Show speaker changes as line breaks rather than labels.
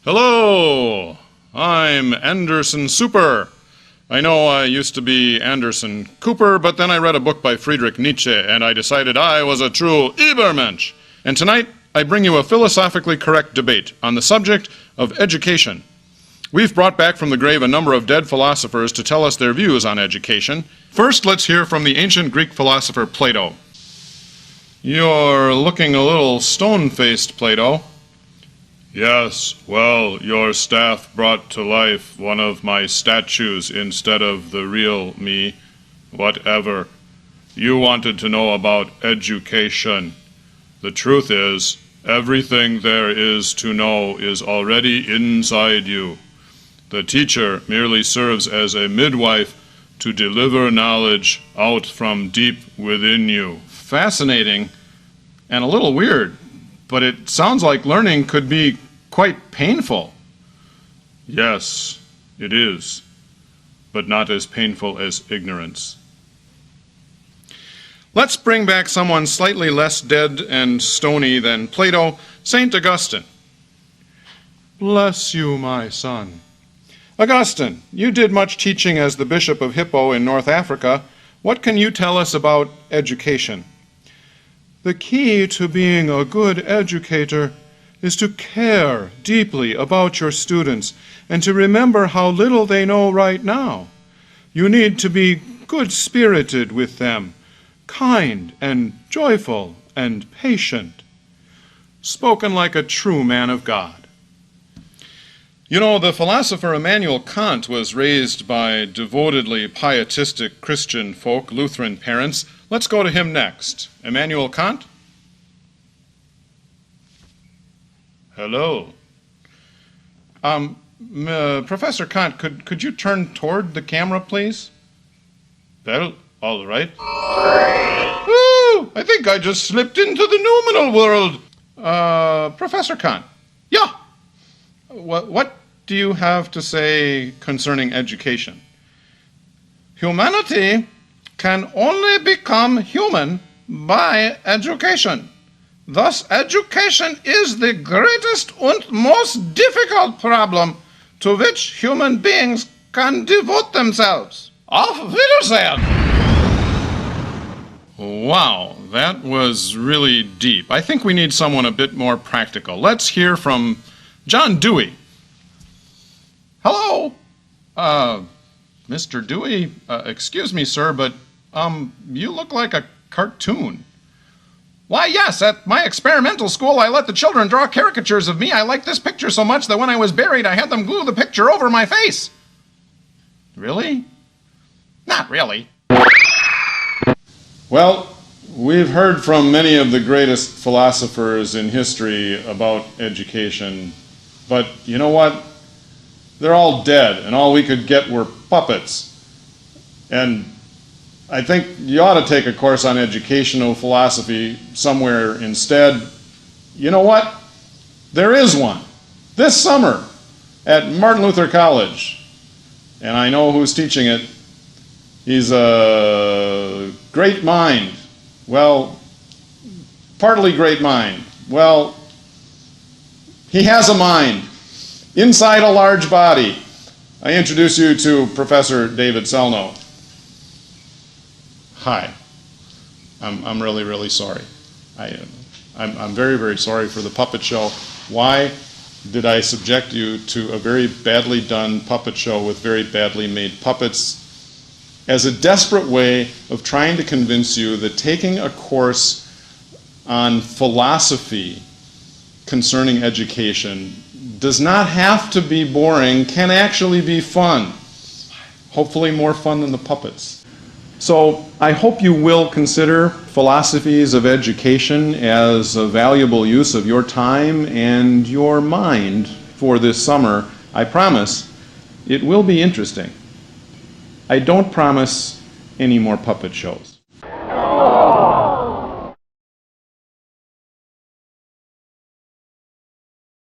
Hello, I'm Anderson Super. I know I used to be Anderson Cooper, but then I read a book by Friedrich Nietzsche, and I decided I was a true Übermensch. And tonight, I bring you a philosophically correct debate on the subject of education. We've brought back from the grave a number of dead philosophers to tell us their views on education. First, let's hear from the ancient Greek philosopher Plato. You're looking a little stone-faced, Plato. Yes, well, your staff brought to life one of my statues instead of the real me. Whatever. You wanted to know about education. The truth is, everything there is to know is already inside you. The teacher merely serves as a midwife to deliver knowledge out from deep within you. Fascinating and a little weird, but it sounds like learning could be quite painful. Yes, it is, but not as painful as ignorance. Let's bring back someone slightly less dead and stony than Plato, St. Augustine. Bless you, my son. Augustine, you did much teaching as the Bishop of Hippo in North Africa. What can you tell us about education? The key to being a good educator is to care deeply about your students and to remember how little they know right now. You need to be good-spirited with them, kind and joyful and patient. Spoken like a true man of God. You know, the philosopher Immanuel Kant was raised by devotedly pietistic Christian folk, Lutheran parents. Let's go to him next. Immanuel Kant? Hello. Professor Kant, could you turn toward the camera, please? Well, all right. Ooh, I think I just slipped into the noumenal world. Professor Kant. Yeah. What do you have to say concerning education? Humanity can only become human by education. Thus, education is the greatest and most difficult problem to which human beings can devote themselves. Auf Wiedersehen! Wow, that was really deep. I think we need someone a bit more practical. Let's hear from John Dewey. Hello, Mr. Dewey. Excuse me, sir, but you look like a cartoon. Why, yes, at my experimental school, I let the children draw caricatures of me. I liked this picture so much that when I was buried, I had them glue the picture over my face. Really? Not really. Well, we've heard from many of the greatest philosophers in history about education, but you know what? They're all dead, and all we could get were puppets. And I think you ought to take a course on educational philosophy somewhere instead. You know what? There is one. This summer at Martin Luther College. And I know who's teaching it. He's a great mind. Well, partly great mind. Well, he has a mind inside a large body. I introduce you to Professor David Selno. Hi. I'm really, really sorry. I'm very, very sorry for the puppet show. Why did I subject you to a very badly done puppet show with very badly made puppets as a desperate way of trying to convince you that taking a course on philosophy concerning education does not have to be boring, can actually be fun. Hopefully more fun than the puppets. So I hope you will consider Philosophies of Education as a valuable use of your time and your mind for this summer. I promise it will be interesting. I don't promise any more puppet shows.